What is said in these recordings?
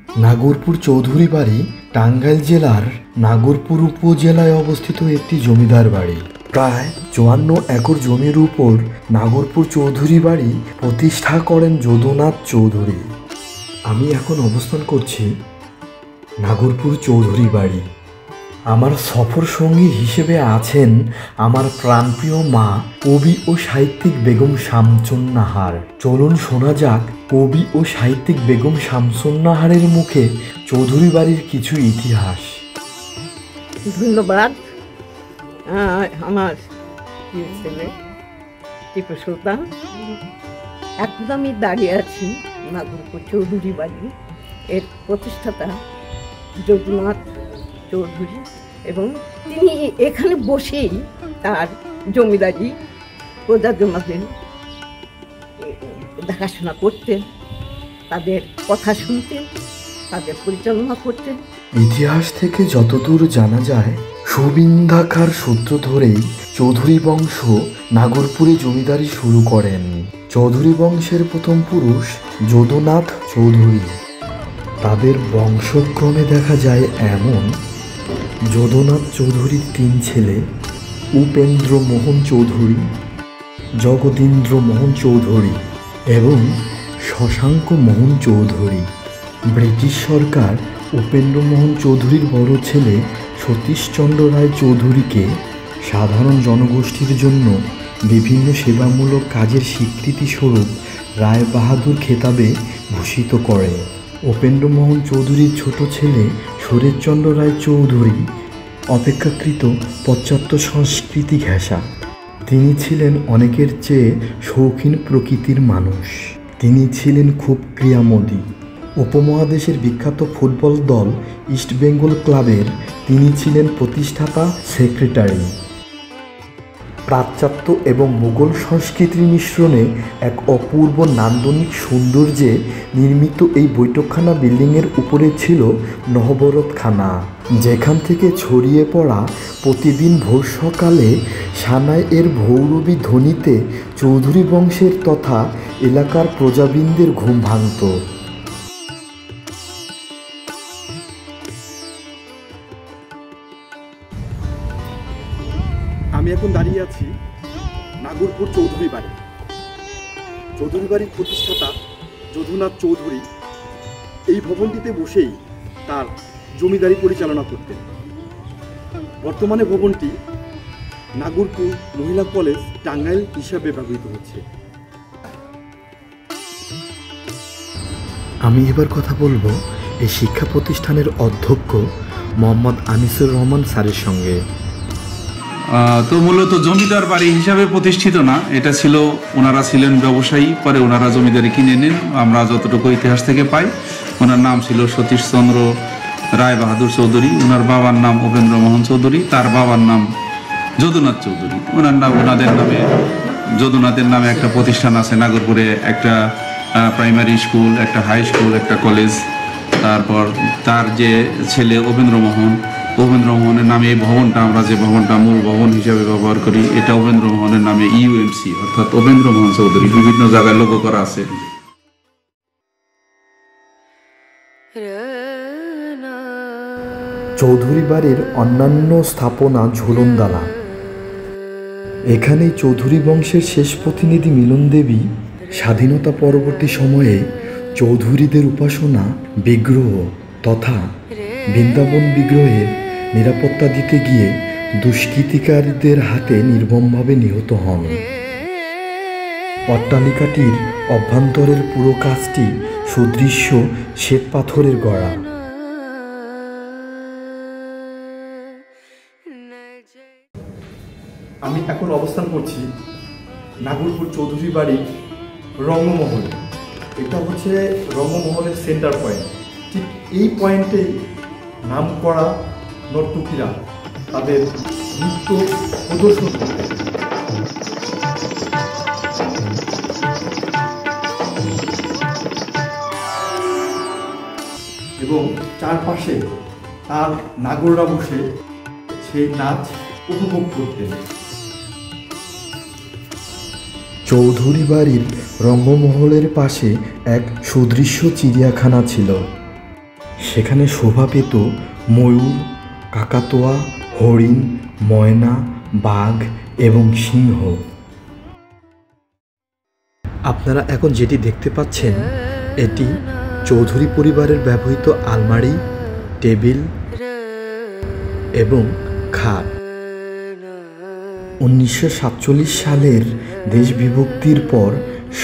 নাগরপুর চৌধুরী বাড়ি টাঙ্গাইল জেলার নাগরপুর উপজেলায় অবস্থিত একটি জমিদার বাড়ি। প্রায় ৫৪ একর জমির উপর নাগরপুর চৌধুরী বাড়ি প্রতিষ্ঠা করেন যদুনাথ চৌধুরী। আমি এখন অবস্থান করছি নাগরপুর চৌধুরী বাড়ি। আমার সফর সঙ্গী হিসেবে আছেন আমার প্রাণপ্রিয় মা কবি ও সাহিত্যিক বেগম শামসুন্নাহার। চলুন শোনা যাক কবি ও সাহিত্যিক বেগম শামসুন্নাহারের মুখে চৌধুরী বাড়ির কিছু ইতিহাস। ধন্যবাদ। আমার ছেলে টিপু সুলতান। এখন আমি দাঁড়িয়ে আছি নাগরপুর চৌধুরী বাড়ি। এর প্রতিষ্ঠাতা যদুনাথ চৌধুরী, এবং তিনি এখানে বসেই তার জমিদারি প্রজাজনদের দেখাশোনা করতেন, তাদের কথা শুনতেন, তাদের পরিচালনা করতেন। ইতিহাস থেকে যতদূর জানা যায়, সুবিন্দাকার সূত্র ধরেই চৌধুরী বংশ নাগরপুরে জমিদারি শুরু করেন। চৌধুরী বংশের প্রথম পুরুষ যদুনাথ চৌধুরী। তাদের বংশক্রমে দেখা যায় এমন: যদুনাথ চৌধুরীর ৩ ছেলে, উপেন্দ্র মোহন চৌধুরী, জগদীন্দ্র মোহন চৌধুরী এবং শশাঙ্ক মোহন চৌধুরী। ব্রিটিশ সরকার উপেন্দ্র মোহন চৌধুরীর বড় ছেলে সতীশচন্দ্র রায় চৌধুরীকে সাধারণ জনগোষ্ঠীর জন্য বিভিন্ন সেবামূলক কাজের স্বীকৃতিস্বরূপ রায় বাহাদুর খেতাবে ভূষিত করে। উপেন্দ্র মোহন চৌধুরীর ছোট ছেলে শরৎচন্দ্র রায় চৌধুরী অপেক্ষাকৃত পাশ্চাত্য সংস্কৃতি ঘেঁষা। তিনি ছিলেন অনেকের চেয়ে শৌখিন প্রকৃতির মানুষ। তিনি ছিলেন খুব ক্রিয়ামোদী। উপমহাদেশের বিখ্যাত ফুটবল দল ইস্ট বেঙ্গল ক্লাবের তিনি ছিলেন প্রতিষ্ঠাতা সেক্রেটারি। পাশ্চাত্য এবং মুঘল সংস্কৃতির মিশ্রণে এক অপূর্ব নান্দনিক সৌন্দর্যে নির্মিত এই বৈঠকখানা বিল্ডিংয়ের উপরে ছিল নহবরতখানা, যেখান থেকে ছড়িয়ে পড়া প্রতিদিন ভোর সকালে সানাইয়ের ভৈরবী ধ্বনিতে চৌধুরী বংশের তথা এলাকার প্রজাবৃন্দের ঘুম ভাঙত। আমি এখন দাঁড়িয়ে আছি নাগরপুর চৌধুরী বাড়ি। চৌধুরী বাড়ির প্রতিষ্ঠাতা যদুনাথ চৌধুরী এই ভবনটিতে বসেই তার জমিদারি পরিচালনা করতেন। বর্তমানে ভবনটি নাগরপুর মহিলা কলেজ টাঙ্গাইল হিসাবে ব্যবহৃত হচ্ছে। আমি এবার কথা বলবো এই শিক্ষা প্রতিষ্ঠানের অধ্যক্ষ মোহাম্মদ আনিসুর রহমান স্যারের সঙ্গে। তো মূলত জমিদার বাড়ি হিসাবে প্রতিষ্ঠিত না, এটা ছিল, ওনারা ছিলেন ব্যবসায়ী, পরে ওনারা জমিদারি কিনে নেন। আমরা যতটুকু ইতিহাস থেকে পাই, ওনার নাম ছিল সতীশচন্দ্র রায় বাহাদুর চৌধুরী, ওনার বাবার নাম উপেন্দ্র মোহন চৌধুরী, তার বাবার নাম যদুনাথ চৌধুরী। ওনাদের নামে যদুনাথের নামে একটা প্রতিষ্ঠান আছে নাগরপুরে, একটা প্রাইমারি স্কুল, একটা হাই স্কুল, একটা কলেজ। তারপর তার যে ছেলে উপেন্দ্র মোহনের নামে এই ভবনটা, আমরা যে ভবনটা মূল ভবন হিসেবে ব্যবহার করি, এটা উপেন্দ্র মোহনের নামে ইউএমসি অর্থাৎ উপেন্দ্র মোহন চৌধুরী বিভিন্ন জায়গায় লোগো করা আছে। চৌধুরী বাড়ির অন্যান্য স্থাপনা ঝুলনদালা। এখানেই চৌধুরী বংশের শেষ প্রতিনিধি মিলন দেবী স্বাধীনতা পরবর্তী সময়ে চৌধুরীদের উপাসনা বিগ্রহ তথা বৃন্দাবন বিগ্রহের নিরাপত্তা দিতে গিয়ে দুষ্কৃতিকারীদের হাতে নির্মমভাবে নিহত হন। অট্টালিকাটির অভ্যন্তরের পুরো কাজটি সুদৃশ্য শ্বেত পাথরের গড়া। আমি এখন অবস্থান করছি নাগরপুর চৌধুরী বাড়ির রঙ্গমহল। এটা হচ্ছে রঙ্গমহলের সেন্টার পয়েন্ট। ঠিক এই পয়েন্টেই নাম করা নর্তকীরা তাদের নৃত্য প্রদর্শন করতেন। এবং চারপাশে তার নাগররা বসে সেই নাচ উপভোগ করতেন। চৌধুরী বাড়ির রঙ্গমহলের পাশে এক সুদৃশ্য চিড়িয়াখানা ছিল। সেখানে শোভা পেত ময়ূর, কাকাতুয়া, হরিণ, ময়না, বাঘ এবং সিংহ। আপনারা এখন যেটি দেখতে পাচ্ছেন এটি চৌধুরী পরিবারের ব্যবহৃত আলমারি, টেবিল এবং খাট। 1947 সালের দেশ বিভক্তির পর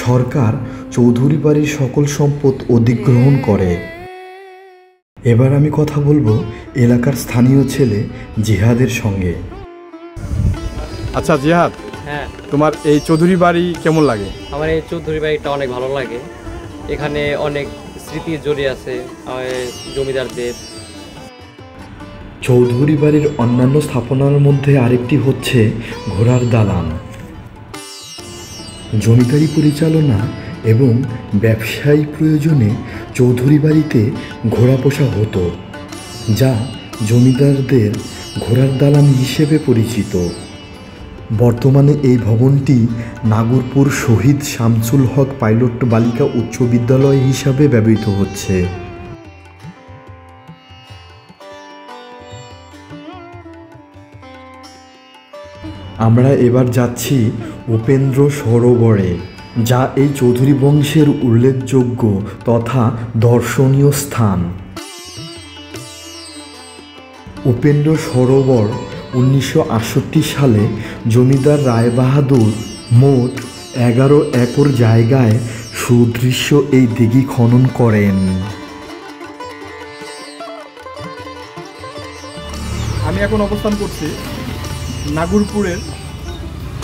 সরকার চৌধুরী বাড়ির সকল সম্পদ অধিগ্রহণ করে। এবার আমি কথা বলবো এলাকার স্থানীয় ছেলে জিহাদের সঙ্গে। আচ্ছা জিহাদ, হ্যাঁ, তোমার এই চৌধুরী বাড়ি কেমন লাগে? আমার এই চৌধুরী বাড়িটা অনেক ভালো লাগে। এখানে অনেক স্মৃতি জড়িয়ে আছে জমিদারদের। চৌধুরী বাড়ির অন্যান্য স্থাপনার মধ্যে আরেকটি হচ্ছে ঘোড়ার দালান। জমিদারি পরিচালনা এবং ব্যবসায়ী প্রয়োজনে চৌধুরী বাড়িতে ঘোড়া পোষা হতো, যা জমিদারদের ঘোড়ার দালান হিসেবে পরিচিত। বর্তমানে এই ভবনটি নাগরপুর শহীদ শামসুল হক পাইলট বালিকা উচ্চ বিদ্যালয় হিসাবে ব্যবহৃত হচ্ছে। আমরা এবার যাচ্ছি উপেন্দ্র সরোবরে, যা এই চৌধুরী বংশের উল্লেখযোগ্য তথা দর্শনীয় স্থান। উপেন্দ্র সরোবর 1968 সালে জমিদার রায়বাহাদুর মোট 11 একর জায়গায় সুদৃশ্য এই দিঘি খনন করেন। আমি এখন অবস্থান করছি নাগরপুরের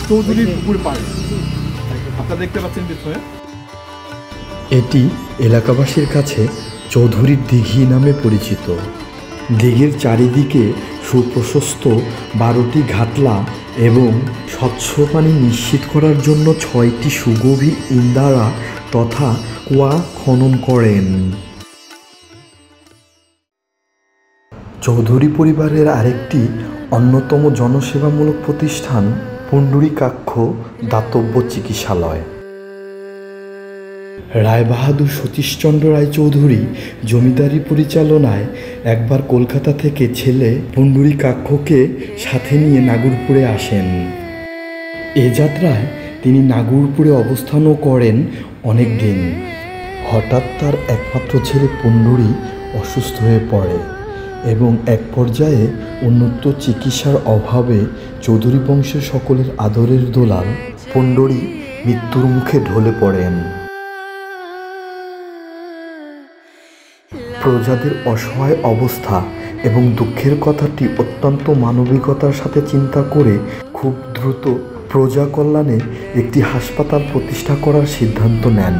চৌধুরী পুকুর পাড়ে। আপনারা দেখতে পাচ্ছেন পিছনে, এটি এলাকাবাসীর কাছে চৌধুরীর দিঘি নামে পরিচিত। দিঘির চারিদিকে সুপ্রশস্ত 12টি ঘাটলা এবং স্বচ্ছ পানি নিশ্চিত করার জন্য 6টি সুগভীর ইন্দারা তথা কুয়া খনন করেন। চৌধুরী পরিবারের আরেকটি অন্যতম জনসেবামূলক প্রতিষ্ঠান পুণ্ডরীকাক্ষ দাতব্য চিকিৎসালয়। রায়বাহাদুর সতীশচন্দ্র রায়চৌধুরী জমিদারি পরিচালনায় একবার কলকাতা থেকে ছেলে পুণ্ডরীকাক্ষকে সাথে নিয়ে নাগরপুরে আসেন। এ যাত্রায় তিনি নাগরপুরে অবস্থানও করেন অনেক দিন। হঠাৎ তার একমাত্র ছেলে পুণ্ডরী অসুস্থ হয়ে পড়ে এবং এক পর্যায়ে উন্নত চিকিৎসার অভাবে চৌধুরী বংশের সকলের আদরের দোলাল পুণ্ডরী মৃত্যুর মুখে ঢলে পড়েন। প্রজাদের অসহায় অবস্থা এবং দুঃখের কথাটি অত্যন্ত মানবিকতার সাথে চিন্তা করে খুব দ্রুত প্রজা কল্যাণে একটি হাসপাতাল প্রতিষ্ঠা করার সিদ্ধান্ত নেন।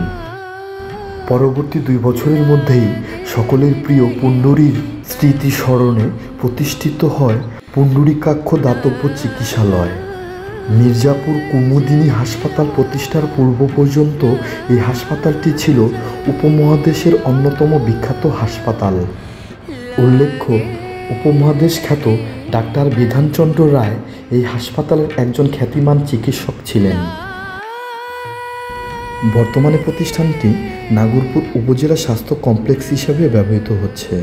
পরবর্তী 2 বছরের মধ্যেই সকলের প্রিয় পুণ্ডরীর স্মৃতি স্মরণে প্রতিষ্ঠিত হয় পুণ্ডরীকাক্ষ দাতব্য চিকিৎসালয়। মির্জাপুর কুমুদিনী হাসপাতাল প্রতিষ্ঠার পূর্ব পর্যন্ত এই হাসপাতালটি ছিল উপমহাদেশের অন্যতম বিখ্যাত হাসপাতাল। উল্লেখ্য, উপমহাদেশ খ্যাত ডাক্তার বিধানচন্দ্র রায় এই হাসপাতালের একজন খ্যাতিমান চিকিৎসক ছিলেন। বর্তমানে প্রতিষ্ঠানটি নাগরপুর উপজেলা স্বাস্থ্য কমপ্লেক্স হিসাবে ব্যবহৃত হচ্ছে।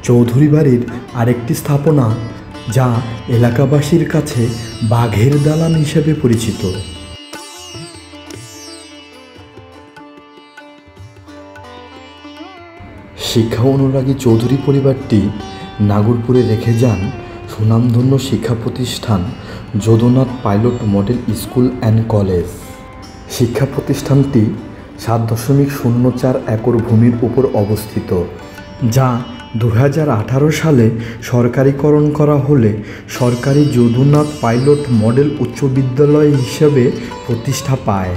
চৌধুরী বাড়ির আরেকটি স্থাপনা যা এলাকাবাসীর কাছে বাঘের দালান হিসেবে পরিচিত। শিক্ষা অনুরাগী চৌধুরী পরিবারটি নাগরপুরে রেখে যান সুনামধন্য শিক্ষা প্রতিষ্ঠান Jadunath pilot model school and college. শিক্ষা প্রতিষ্ঠানটি 7.04 একর ভূমির উপর অবস্থিত, যা 2018 সালে সরকারিকরণ করা হলে সরকারি যদুনাথ পাইলট মডেল উচ্চ বিদ্যালয় হিসেবে প্রতিষ্ঠা পায়।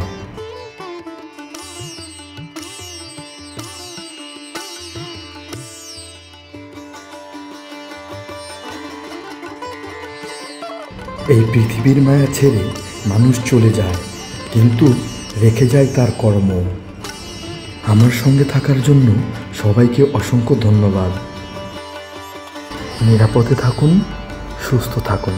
এই পৃথিবীর মায়া ছেড়ে মানুষ চলে যায়, কিন্তু রেখে যায় তার কর্ম। আমার সঙ্গে থাকার জন্য সবাইকে অসংখ্য ধন্যবাদ। নিরাপদে থাকুন, সুস্থ থাকুন।